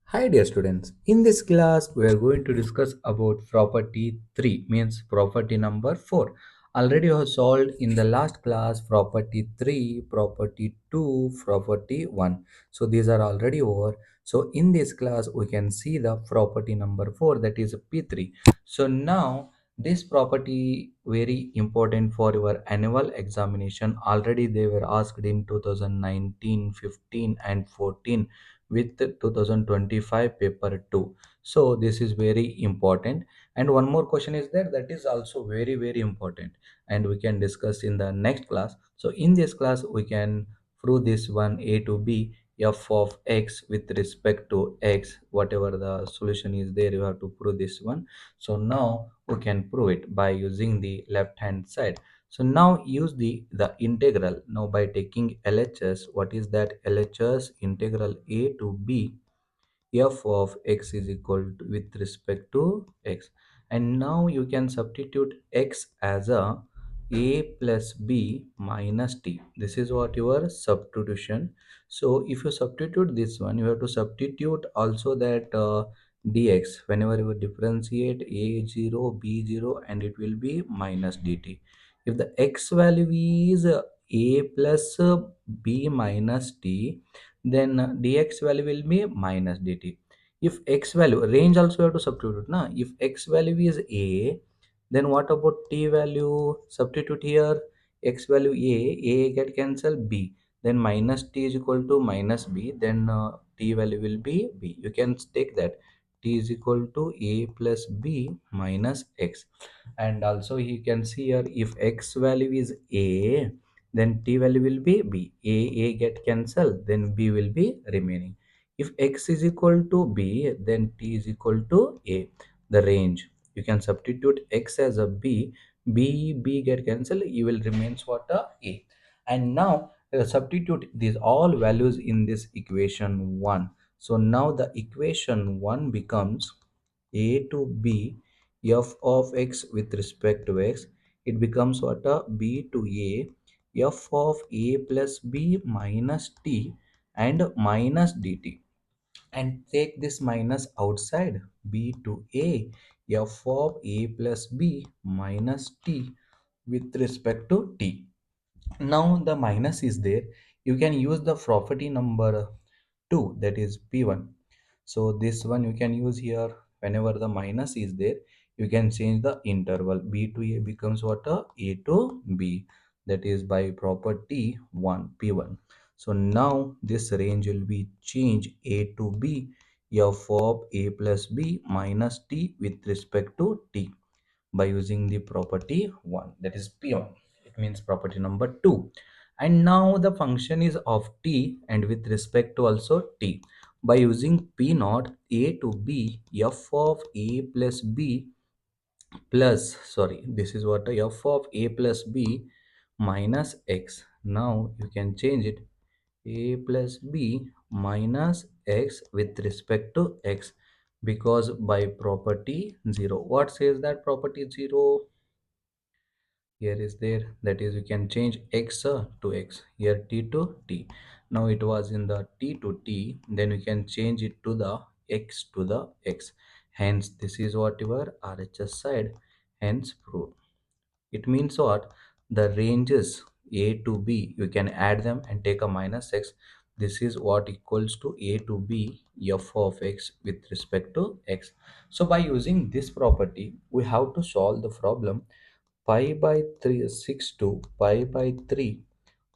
Hi dear students, in this class we are going to discuss about property 3 means property number 4. Already you have solved in the last class property 3, property 2, property 1. So these are already over. So in this class we can see the property number 4, that is P3. So now this property very important for your annual examination. Already they were asked in 2019, 15 and 14 with 2025 paper 2. So this is very important, and one more question is there that is also very important, and we can discuss in the next class. So in this class we can prove this one a to b f of x with respect to x. Whatever the solution is there, you have to prove this one. So now we can prove it by using the left hand side. So now use the integral. Now by taking LHS, what is that? LHS integral a to b f of x is equal to with respect to x. And now you can substitute x as a plus b minus t. This is what your substitution. So if you substitute this one, you have to substitute also that dx. Whenever you differentiate a0 b0, and it will be minus dt. If the x value is a plus b minus t, then dx value will be minus dt. If x value range also you have to substitute now. If x value is a, then what about t value? Substitute here. X value a get cancel, b, then minus t is equal to minus b, then t value will be b. You can take that t is equal to a plus b minus x. And also you can see here, if x value is a, then t value will be b. A get cancelled, then b will be remaining. If x is equal to b, then t is equal to a. The range, you can substitute x as a b, b get cancelled, you will remains what a. And now substitute these all values in this equation 1. So now the equation 1 becomes a to b f of x with respect to x. It becomes what b to a f of a plus b minus t and minus dt. And take this minus outside, b to a f of a plus b minus t with respect to t. Now the minus is there, you can use the property number 2, that is p1. So this one you can use here. Whenever the minus is there, you can change the interval. B to a becomes what a to b, that is by property 1 p1. So now this range will be change a to b f of a plus b minus t with respect to t by using the property 1, that is p1. It means property number 2. And now the function is of t and with respect to also t. By using p naught, a to b f of a plus b plus, sorry, this is what f of a plus b minus x. Now you can change it, a plus b minus x with respect to x, because by property 0. What says that property 0? Here is there, that is you can change x to x, here t to t. Now it was in the t to t, then we can change it to the x to the x. Hence this is what your RHS side, hence proof. It means what? The ranges a to b, you can add them and take a minus x. This is what equals to a to b f of x with respect to x. So by using this property, we have to solve the problem pi by 3 6 to pi by 3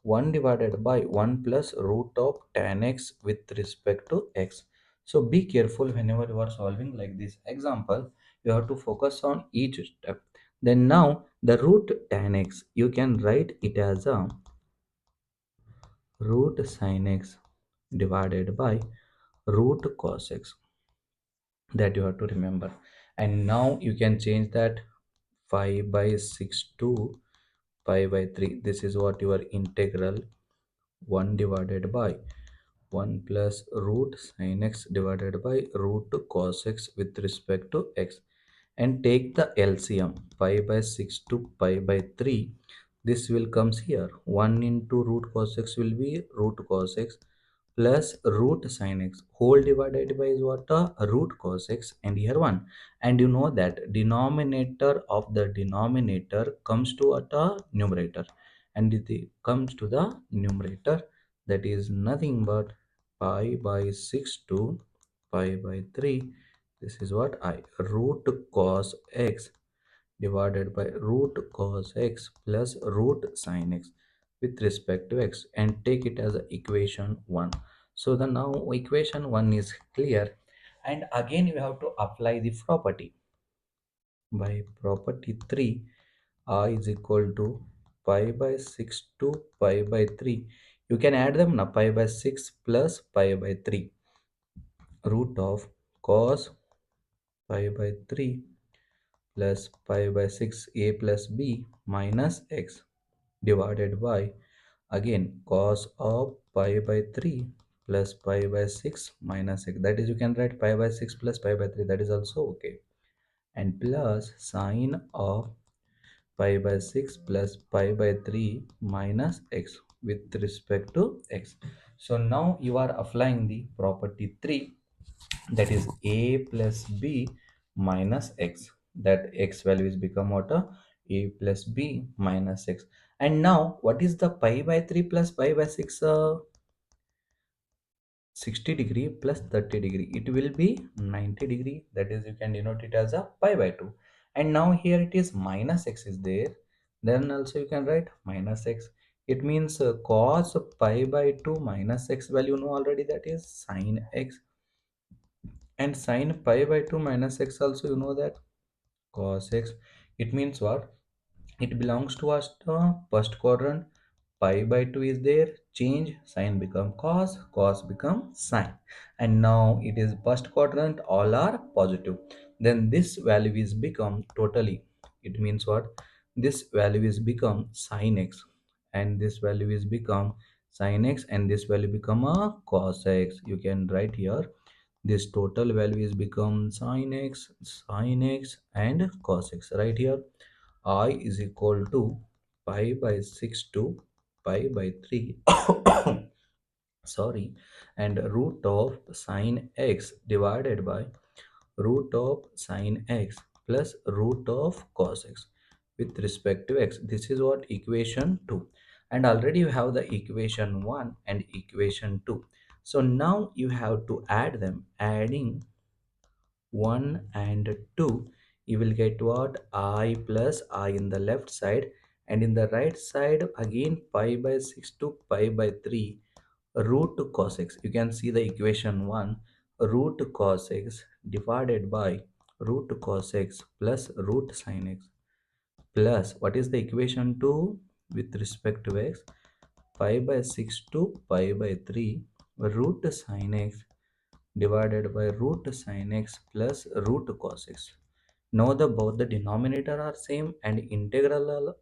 1 divided by 1 plus root of tan x with respect to x. So be careful whenever you are solving like this example. You have to focus on each step. Then now the root tan x, you can write it as a root sin x divided by root cos x, that you have to remember. And now you can change that 5 by 6 to pi by 3. This is what your integral 1 divided by 1 plus root sin x divided by root cos x with respect to x. And take the LCM, pi by 6 to pi by 3. This will comes here, 1 into root cos x will be root cos x plus root sin x whole divided by is what, root cos x, and here 1. And you know that denominator of the denominator comes to what, numerator, and it comes to the numerator, that is nothing but pi by 6 to pi by 3. This is what I root cos x divided by root cos x plus root sin x with respect to x, and take it as a equation 1. So the now equation 1 is clear, and again you have to apply the property. By property 3, I is equal to pi by 6 to pi by 3. You can add them now, pi by 6 plus pi by 3, root of cos pi by 3 plus pi by 6 a plus b minus x divided by again cos of pi by 3 plus pi by 6 minus x, that is you can write pi by 6 plus pi by 3, that is also okay, and plus sine of pi by 6 plus pi by 3 minus x with respect to x. So now you are applying the property 3, that is a plus b minus x, that x value is become what, a plus b minus x. And now what is the pi by 3 plus pi by 6, 60 degree plus 30 degree, it will be 90 degree, that is you can denote it as a pi by 2. And now here it is minus x is there, then also you can write minus x. It means cos pi by 2 minus x value know already, that is sine x, and sine pi by 2 minus x also you know that cos x. It means what, it belongs to us first quadrant, pi by 2 is there, change sine become cos, cos become sine, and now it is first quadrant, all are positive, then this value is become totally, it means what, this value is become sin x, and this value is become sin x, and this value become a cos x. You can write here this total value is become sin x and cos x. Right here I is equal to pi by 6 to pi by 3 sorry, and root of sine x divided by root of sine x plus root of cos x with respect to x. This is what equation 2, and already you have the equation 1 and equation 2. So now you have to add them, adding 1 and 2, you will get what, I plus I in the left side, and in the right side again pi by 6 to pi by 3 root cos x. You can see the equation 1, root cos x divided by root cos x plus root sin x, plus what is the equation 2 with respect to x, pi by 6 to pi by 3 root sin x divided by root sin x plus root cos x. Now the both the denominator are same, and integral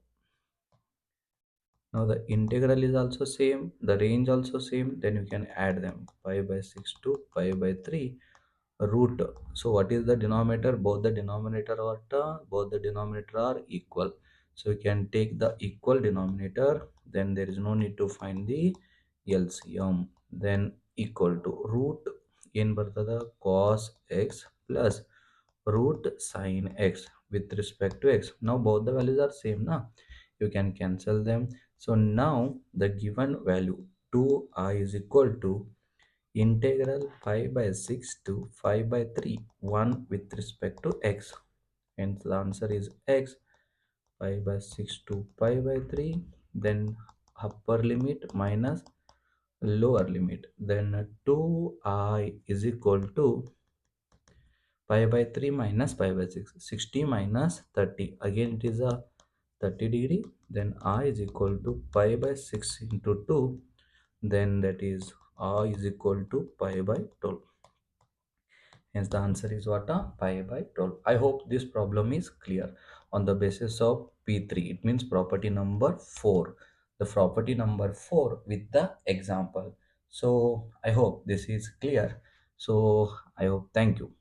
now the integral is also same, the range also same, then you can add them, pi by 6 to pi by 3 root. So what is the denominator, both the denominator are both the denominator are equal, so you can take the equal denominator, then there is no need to find the LCM, then equal to root in ಬರ್ತದ cos x plus root sin x with respect to x. Now both the values are same na, you can cancel them. So now the given value 2I is equal to integral 5 by 6 to 5 by 3 1 with respect to x, hence the answer is x, 5 by 6 to 5 by 3, then upper limit minus lower limit, then 2I is equal to pi by 3 minus pi by 6, 60 minus 30, again it is a 30 degree, then I is equal to pi by 6 into 2, then that is I is equal to pi by 12. Hence the answer is what, pi by 12. I hope this problem is clear. On the basis of P3, it means property number 4. The property number 4 with the example. So I hope this is clear. So I hope, thank you.